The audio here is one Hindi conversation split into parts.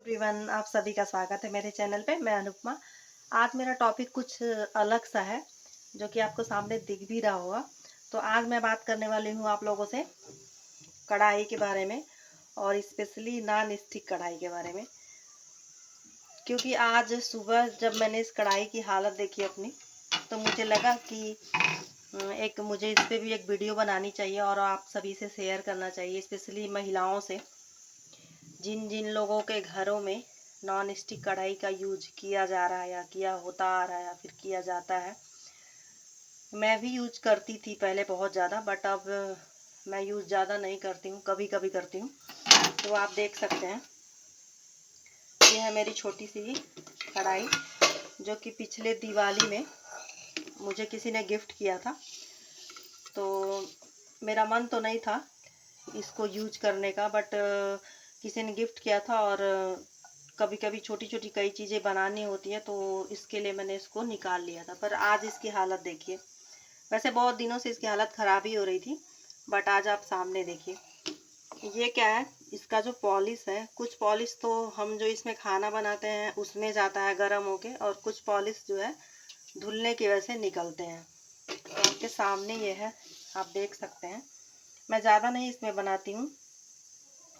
एवरीवन, आप सभी का स्वागत है मेरे चैनल पे। मैं अनुपमा। आज मेरा टॉपिक कुछ अलग सा है, जो कि आपको सामने दिख भी रहा होगा। तो आज मैं बात करने वाली हूँ आप लोगों से कढ़ाई के बारे में, और स्पेशली नॉन स्टिक कढ़ाई के बारे में। क्योंकि आज सुबह जब मैंने इस कढ़ाई की हालत देखी अपनी, तो मुझे लगा कि मुझे इस पर भी एक वीडियो बनानी चाहिए और आप सभी से शेयर करना चाहिए, स्पेशली महिलाओं से, जिन जिन लोगों के घरों में नॉन स्टिक कढ़ाई का यूज किया जा रहा है या किया होता आ रहा है या फिर किया जाता है। मैं भी यूज करती थी पहले बहुत ज़्यादा, बट अब मैं यूज ज़्यादा नहीं करती हूँ, कभी कभी करती हूँ। तो आप देख सकते हैं, ये है मेरी छोटी सी कढ़ाई, जो कि पिछले दिवाली में मुझे किसी ने गिफ्ट किया था। तो मेरा मन तो नहीं था इसको यूज करने का, बट किसी ने गिफ्ट किया था, और कभी कभी छोटी छोटी कई चीज़ें बनानी होती है, तो इसके लिए मैंने इसको निकाल लिया था। पर आज इसकी हालत देखिए। वैसे बहुत दिनों से इसकी हालत ख़राब ही हो रही थी, बट आज आप सामने देखिए। ये क्या है, इसका जो पॉलिश है, कुछ पॉलिश तो हम जो इसमें खाना बनाते हैं उसमें जाता है गर्म होके, और कुछ पॉलिश जो है धुलने की वजह से निकलते हैं। तो आपके सामने ये है, आप देख सकते हैं। मैं ज़्यादा नहीं इसमें बनाती हूँ,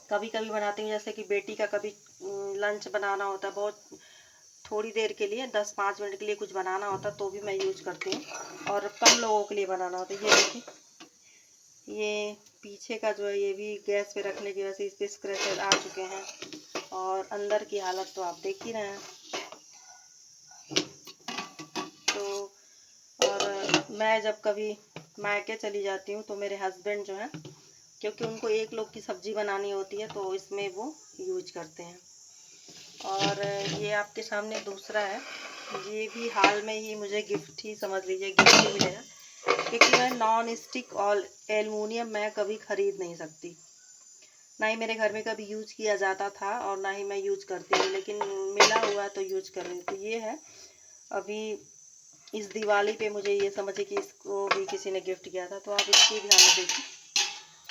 कभी कभी बनाती हूँ। जैसे कि बेटी का कभी लंच बनाना होता है, बहुत थोड़ी देर के लिए, 10-5 मिनट के लिए कुछ बनाना होता है, तो भी मैं यूज करती हूँ। और कम लोगों के लिए बनाना होता है। ये देखिए, ये पीछे का जो है, ये भी गैस पे रखने की वजह से इस पर स्क्रैचेस आ चुके हैं, और अंदर की हालत तो आप देख ही रहे हैं। तो और मैं जब कभी मायके चली जाती हूँ, तो मेरे हस्बैंड जो है, क्योंकि उनको एक लोग की सब्जी बनानी होती है, तो इसमें वो यूज करते हैं। और ये आपके सामने दूसरा है, ये भी हाल में ही मुझे गिफ्ट ही समझ लीजिए, गिफ्ट ही मिलेगा। क्योंकि मैं नॉन स्टिक और एल्युमिनियम मैं कभी खरीद नहीं सकती, ना ही मेरे घर में कभी यूज किया जाता था, और ना ही मैं यूज करती हूँ, लेकिन मिला हुआ तो यूज कर रही हूँ। तो ये है, अभी इस दिवाली पे मुझे ये समझे कि इसको भी किसी ने गिफ्ट किया था। तो आप इसकी भी हालत देखिए।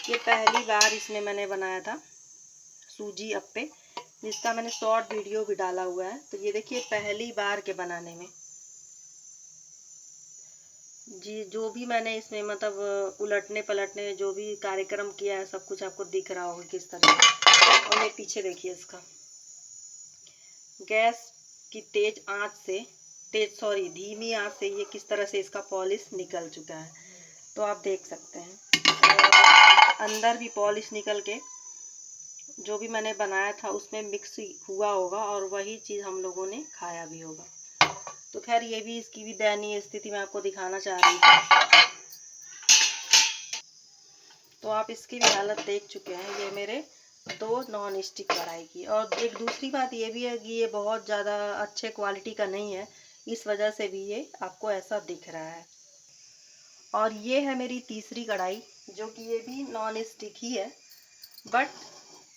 ये पहली बार इसमें मैंने बनाया था सूजी अप्पे, जिसका मैंने शॉर्ट वीडियो भी डाला हुआ है। तो ये देखिए, पहली बार के बनाने में जी, जो भी मैंने इसमें मतलब उलटने पलटने जो भी कार्यक्रम किया है, सब कुछ आपको दिख रहा होगा किस तरह से। और ये पीछे देखिए, इसका गैस की धीमी आंच से ये किस तरह से इसका पॉलिश निकल चुका है, तो आप देख सकते हैं। और अंदर भी पॉलिश निकल के जो भी मैंने बनाया था उसमें मिक्स हुआ होगा, और वही चीज़ हम लोगों ने खाया भी होगा। तो खैर, ये भी इसकी भी दयनीय स्थिति मैं आपको दिखाना चाह रही थी। तो आप इसकी भी हालत देख चुके हैं। ये मेरे 2 नॉन स्टिक कढ़ाई की। और एक दूसरी बात ये भी है कि ये बहुत ज़्यादा अच्छे क्वालिटी का नहीं है, इस वजह से भी ये आपको ऐसा दिख रहा है। और ये है मेरी तीसरी कढ़ाई, जो कि ये भी नॉन स्टिक ही है, बट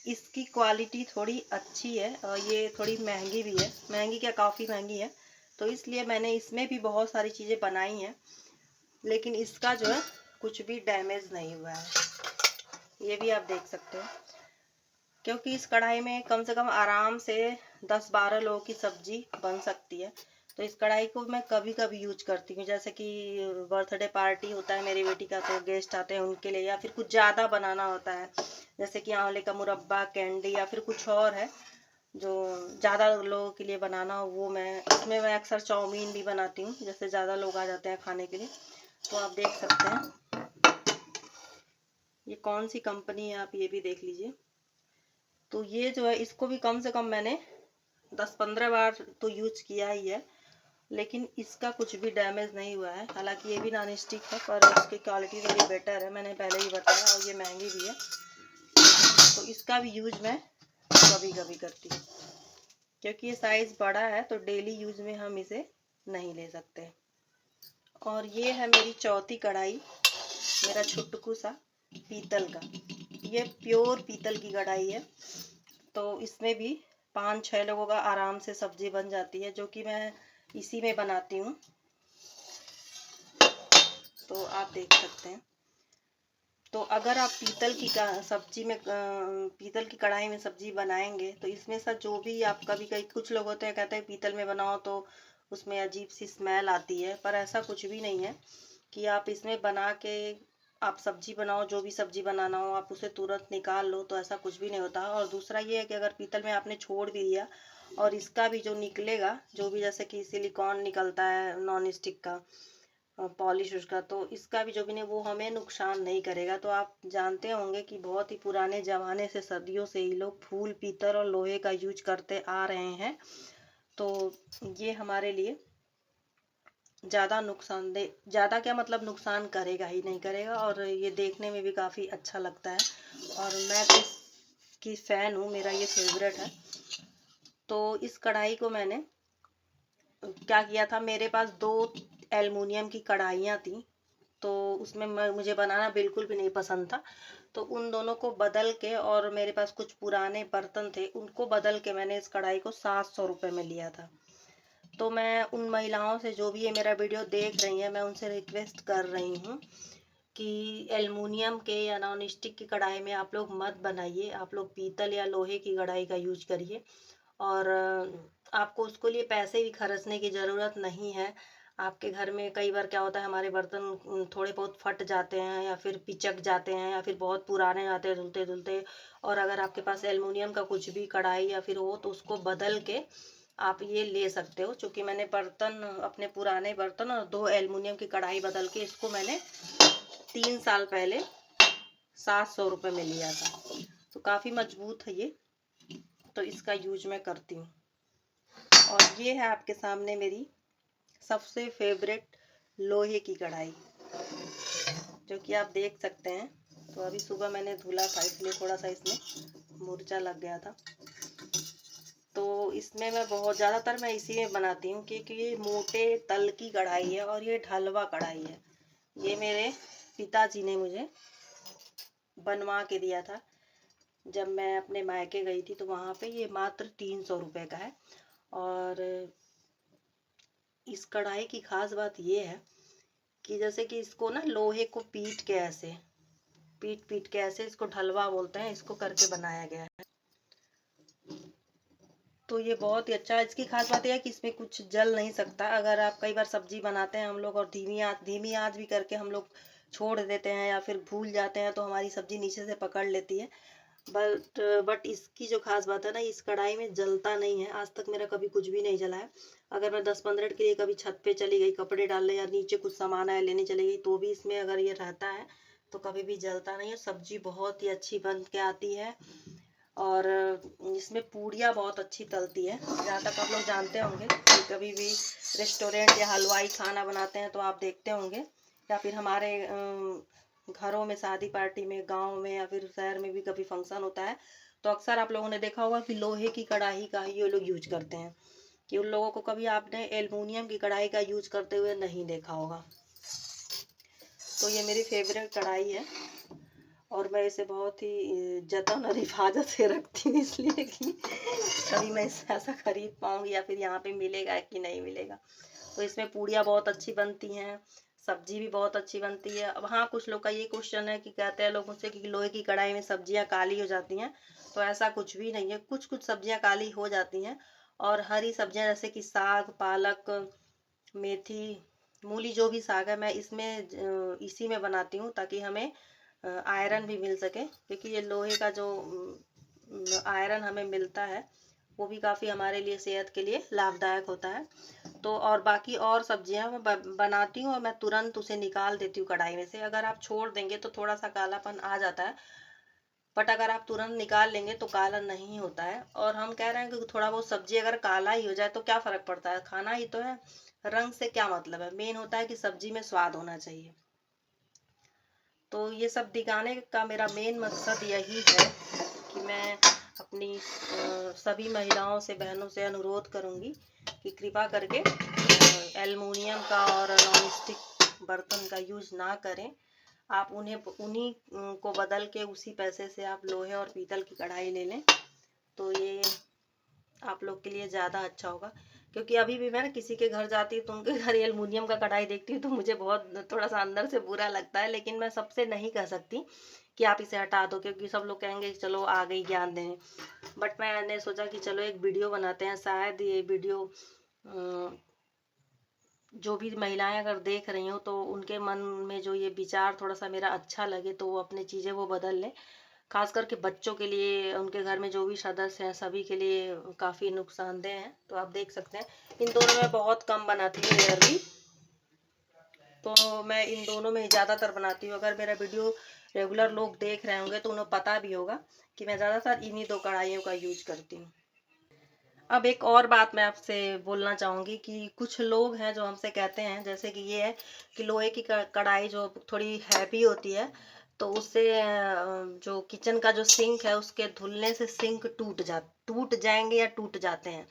इसकी क्वालिटी थोड़ी अच्छी है, और ये थोड़ी महंगी भी है। महंगी क्या, काफ़ी महंगी है। तो इसलिए मैंने इसमें भी बहुत सारी चीज़ें बनाई हैं, लेकिन इसका जो है कुछ भी डैमेज नहीं हुआ है। ये भी आप देख सकते हो, क्योंकि इस कढ़ाई में कम से कम आराम से 10-12 लोगों की सब्जी बन सकती है। तो इस कढ़ाई को मैं कभी कभी यूज करती हूँ, जैसे कि बर्थडे पार्टी होता है मेरी बेटी का, तो गेस्ट आते हैं उनके लिए, या फिर कुछ ज़्यादा बनाना होता है, जैसे कि आंवले का मुरब्बा, कैंडी, या फिर कुछ और है जो ज़्यादा लोगों के लिए बनाना हो, वो मैं अक्सर चाउमीन भी बनाती हूँ, जैसे ज़्यादा लोग आ जाते हैं खाने के लिए। तो आप देख सकते हैं, ये कौन सी कंपनी है, आप ये भी देख लीजिए। तो ये जो है, इसको भी कम से कम मैंने 10-15 बार तो यूज किया ही है, लेकिन इसका कुछ भी डैमेज नहीं हुआ है। हालांकि ये भी नॉन स्टिक है, पर उसकी क्वालिटी थोड़ी बेटर है, मैंने पहले ही बताया, और ये महंगी भी है। तो इसका भी यूज मैं कभी कभी करती हूँ, क्योंकि ये साइज़ बड़ा है, तो डेली यूज में हम इसे नहीं ले सकते। और ये है मेरी चौथी कढ़ाई, मेरा छुटकू सा पीतल का। ये प्योर पीतल की कढ़ाई है। तो इसमें भी 5-6 लोगों का आराम से सब्जी बन जाती है, जो कि मैं इसी में बनाती हूँ। तो आप देख सकते हैं। तो अगर आप सब्जी में पीतल की कढ़ाई में सब्जी बनाएंगे तो इसमें से जो भी आप कभी कभी कुछ लोग होते हैं कहते हैं पीतल में बनाओ तो उसमें अजीब सी स्मेल आती है, पर ऐसा कुछ भी नहीं है कि आप इसमें बना के आप सब्जी बनाओ, जो भी सब्जी बनाना हो आप उसे तुरंत निकाल लो तो ऐसा कुछ भी नहीं होता। और दूसरा ये है कि अगर पीतल में आपने छोड़ भी दिया और इसका भी जो निकलेगा, जो भी जैसे कि सिलिकॉन निकलता है नॉन स्टिक का पॉलिश उसका, तो इसका भी जो भी नहीं वो हमें नुकसान नहीं करेगा। तो आप जानते होंगे कि बहुत ही पुराने ज़माने से सदियों से ही लोग फूल पीतल और लोहे का यूज करते आ रहे हैं। तो ये हमारे लिए ज़्यादा नुकसानदेह, ज़्यादा क्या मतलब नुकसान करेगा ही नहीं करेगा, और ये देखने में भी काफ़ी अच्छा लगता है और मैं तो इसकी फ़ैन हूँ, मेरा ये फेवरेट है। तो इस कढ़ाई को मैंने क्या किया था, मेरे पास 2 एल्युमिनियम की कढ़ाइयाँ थी, तो उसमें मुझे बनाना बिल्कुल भी नहीं पसंद था। तो उन दोनों को बदल के, और मेरे पास कुछ पुराने बर्तन थे उनको बदल के मैंने इस कढ़ाई को 700 रुपये में लिया था। तो मैं उन महिलाओं से जो भी ये मेरा वीडियो देख रही हैं, मैं उनसे रिक्वेस्ट कर रही हूँ कि एल्युमिनियम के या नॉन स्टिक की कढ़ाई में आप लोग मत बनाइए, आप लोग पीतल या लोहे की कढ़ाई का यूज करिए। और आपको उसको लिए पैसे भी खर्चने की ज़रूरत नहीं है। आपके घर में कई बार क्या होता है, हमारे बर्तन थोड़े बहुत फट जाते हैं या फिर पिचक जाते हैं या फिर बहुत पुराने जाते हैं धुलते धुलते, और अगर आपके पास एल्युमिनियम का कुछ भी कढ़ाई या फिर हो तो उसको बदल के आप ये ले सकते हो। क्योंकि मैंने बर्तन, अपने पुराने बर्तन और 2 एल्युमिनियम की कढ़ाई बदल के इसको मैंने 3 साल पहले 700 रुपये में लिया था। तो काफ़ी मजबूत है ये, तो इसका यूज मैं करती हूँ। और ये है आपके सामने मेरी सबसे फेवरेट लोहे की कढ़ाई, जो कि आप देख सकते हैं। तो अभी सुबह मैंने धुला था इसलिए थोड़ा सा इसमें मुरझा लग गया था। तो इसमें मैं बहुत ज़्यादातर मैं इसी में बनाती हूँ क्योंकि ये मोटे तल की कढ़ाई है और ये ढलवा कढ़ाई है। ये मेरे पिताजी ने मुझे बनवा के दिया था जब मैं अपने मायके गई थी, तो वहाँ पे ये मात्र 300 रुपये का है। और इस कढ़ाई की खास बात ये है कि जैसे कि इसको ना लोहे को पीट पीट के ऐसे इसको ढलवा बोलते हैं, इसको करके बनाया गया है। तो ये बहुत ही अच्छा है। इसकी खास बात यह है कि इसमें कुछ जल नहीं सकता। अगर आप कई बार सब्जी बनाते हैं हम लोग और धीमी आंच भी करके हम लोग छोड़ देते हैं या फिर भूल जाते हैं तो हमारी सब्जी नीचे से पकड़ लेती है। बट इसकी जो खास बात है ना, इस कढ़ाई में जलता नहीं है। आज तक मेरा कभी कुछ भी नहीं जला है। अगर मैं 10-15 मिनट के लिए कभी छत पे चली गई कपड़े डालने या नीचे कुछ सामान आया लेने चली गई तो भी इसमें अगर ये रहता है तो कभी भी जलता नहीं है। सब्जी बहुत ही अच्छी बन के आती है और इसमें पूड़ियाँ बहुत अच्छी तलती है। जहाँ तक आप लोग जानते होंगे कि कभी भी रेस्टोरेंट या हलवाई खाना बनाते हैं तो आप देखते होंगे, या फिर हमारे घरों में शादी पार्टी में, गांव में या फिर शहर में भी कभी फंक्शन होता है तो अक्सर आप लोगों ने देखा होगा कि लोहे की कढ़ाई का ही ये लोग यूज करते हैं, कि उन लोगों को कभी आपने एल्युमिनियम की कढ़ाई का यूज करते हुए नहीं देखा होगा। तो ये मेरी फेवरेट कढ़ाई है और मैं इसे बहुत ही जतन और हिफाजत से रखती हूँ, इसलिए कि कभी मैं इसे ऐसा खरीद पाऊंगी या फिर यहाँ पे मिलेगा कि नहीं मिलेगा। तो इसमें पूड़ियाँ बहुत अच्छी बनती हैं, सब्जी भी बहुत अच्छी बनती है। अब हाँ, कुछ लोग का ये क्वेश्चन है कि कहते हैं लोग मुझसे कि लोहे की कढ़ाई में सब्जियाँ काली हो जाती हैं, तो ऐसा कुछ भी नहीं है। कुछ कुछ सब्जियाँ काली हो जाती हैं और हरी सब्जियाँ जैसे कि साग, पालक, मेथी, मूली, जो भी साग है मैं इसमें इसी में बनाती हूँ ताकि हमें आयरन भी मिल सके। क्योंकि ये लोहे का जो आयरन हमें मिलता है वो भी काफ़ी हमारे लिए सेहत के लिए लाभदायक होता है। तो और बाकी और सब्जियां मैं बनाती हूँ और मैं तुरंत उसे निकाल देती हूँ कढ़ाई में से। अगर आप छोड़ देंगे तो थोड़ा सा कालापन आ जाता है, बट अगर आप तुरंत निकाल लेंगे तो काला नहीं होता है। और हम कह रहे हैं कि थोड़ा बहुत सब्जी अगर काला ही हो जाए तो क्या फर्क पड़ता है, खाना ही तो है, रंग से क्या मतलब है। मेन होता है कि सब्जी में स्वाद होना चाहिए। तो ये सब दिखाने का मेरा मेन मकसद यही है कि मैं अपनी सभी महिलाओं से, बहनों से अनुरोध करूंगी कि कृपा करके एल्युमिनियम का और नॉन स्टिक बर्तन का यूज ना करें। आप उन्हीं को बदल के उसी पैसे से आप लोहे और पीतल की कढ़ाई ले लें, तो ये आप लोग के लिए ज़्यादा अच्छा होगा। क्योंकि अभी भी मैं ना किसी के घर जाती हूँ तो उनके घर एल्युमिनियम का कढ़ाई देखती हूँ तो मुझे बहुत थोड़ा सा अंदर से बुरा लगता है, लेकिन मैं सबसे नहीं कह सकती कि आप इसे हटा दो, क्योंकि सब लोग कहेंगे कि चलो आ गई ज्ञान देने। बट मैंने सोचा कि चलो एक वीडियो बनाते हैं, शायद ये वीडियो जो भी महिलाएं अगर देख रही हो तो उनके मन में जो ये विचार थोड़ा सा मेरा अच्छा लगे, तो वो अपनी चीज़ें वो बदल लें। खास करके बच्चों के लिए, उनके घर में जो भी सदस्य हैं सभी के लिए काफ़ी नुकसानदेह है। तो आप देख सकते हैं इन दोनों में बहुत कम बनाती हूँ रेयरली, तो मैं इन दोनों में ही ज़्यादातर बनाती हूँ। अगर मेरा वीडियो रेगुलर लोग देख रहे होंगे तो उन्हें पता भी होगा कि मैं ज़्यादातर इन्हीं दो कढ़ाइयों का यूज करती हूँ। अब एक और बात मैं आपसे बोलना चाहूँगी कि कुछ लोग हैं जो हमसे कहते हैं, जैसे कि ये है कि लोहे की कढ़ाई जो थोड़ी हैवी होती है तो उससे जो किचन का जो सिंक है उसके धुलने से सिंक टूट जाएंगे या टूट जाते हैं।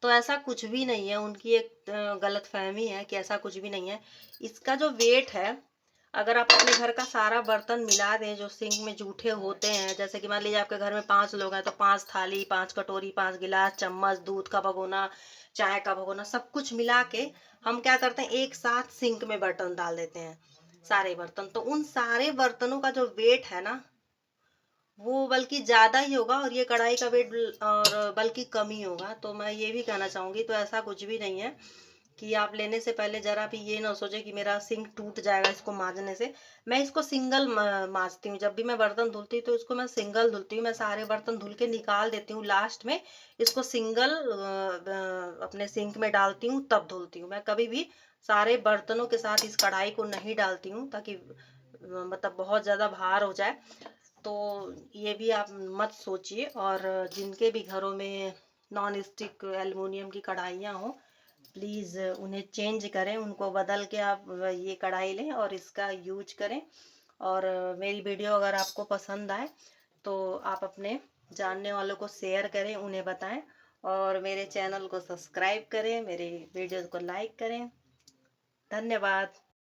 तो ऐसा कुछ भी नहीं है, उनकी एक गलतफहमी है कि ऐसा कुछ भी नहीं है। इसका जो वेट है, अगर आप अपने घर का सारा बर्तन मिला दें जो सिंक में जूठे होते हैं, जैसे कि मान लीजिए आपके घर में 5 लोग हैं तो 5 थाली, 5 कटोरी, 5 गिलास, चम्मच, दूध का भगोना, चाय का भगोना, सब कुछ मिला के हम क्या करते हैं एक साथ सिंक में बर्तन डाल देते हैं, सारे बर्तन। तो उन सारे बर्तनों का जो वेट है ना वो बल्कि ज्यादा ही होगा और ये कढ़ाई का वेट और बल्कि कम ही होगा। तो मैं ये भी कहना चाहूंगी, तो ऐसा कुछ भी नहीं है कि आप लेने से पहले जरा भी ये ना सोचे कि मेरा सिंक टूट जाएगा इसको मांजने से। मैं इसको सिंगल मांजती हूँ, जब भी मैं बर्तन धुलती हूँ तो इसको मैं सिंगल धुलती हूँ। मैं सारे बर्तन धुल के निकाल देती हूँ, लास्ट में इसको सिंगल अपने सिंक में डालती हूँ तब धुलती हूँ। मैं कभी भी सारे बर्तनों के साथ इस कढ़ाई को नहीं डालती हूँ ताकि मतलब बहुत ज्यादा भार हो जाए। तो ये भी आप मत सोचिए। और जिनके भी घरों में नॉन स्टिक एल्युमिनियम की कढ़ाइयाँ हो, प्लीज़ उन्हें चेंज करें, उनको बदल के आप ये कढ़ाई लें और इसका यूज करें। और मेरी वीडियो अगर आपको पसंद आए तो आप अपने जानने वालों को शेयर करें, उन्हें बताएं और मेरे चैनल को सब्सक्राइब करें, मेरे वीडियोस को लाइक करें। धन्यवाद।